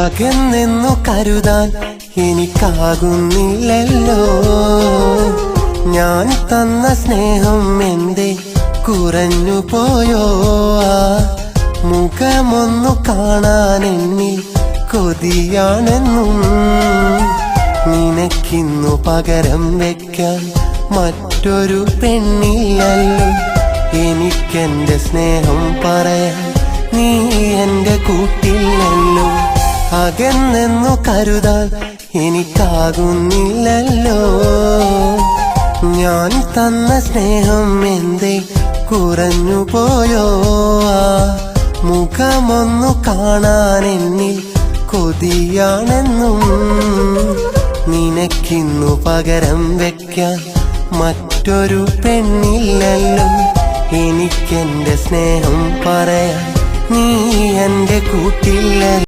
അകന്നെന്നു കരുതാൻ എനിക്കാകുന്നില്ലല്ലോ. ഞാൻ തന്ന സ്നേഹം എന്തേ കുറഞ്ഞു പോയോ? ആ മുഖമൊന്നു കാണാൻ എന്നിൽ കൊതിയാണെന്നും നിനക്കിന്നു പകരം വെക്കാൻ മറ്റൊരു പെണ്ണില്ലല്ലോ. എനിക്കെന്റെ സ്നേഹം പറയാൻ നീ എന്റെ കൂട്ടില്ലല്ലോ. അകന്നെന്നു കരുതാൻ എനിക്കാകുന്നില്ലല്ലോ. ഞാൻ തന്ന സ്നേഹം എന്തേ കുറഞ്ഞു പോയോ? ആ മുഖമൊന്നു കാണാൻ എന്നിൽ കൊതിയാണെന്നും നിനക്കിന്നു പകരം വെക്കാൻ മറ്റൊരു പെണ്ണില്ലല്ലോ. എനിക്കെന്റെ സ്നേഹം പറയാൻ നീ എന്റെ കൂട്ടില്ല.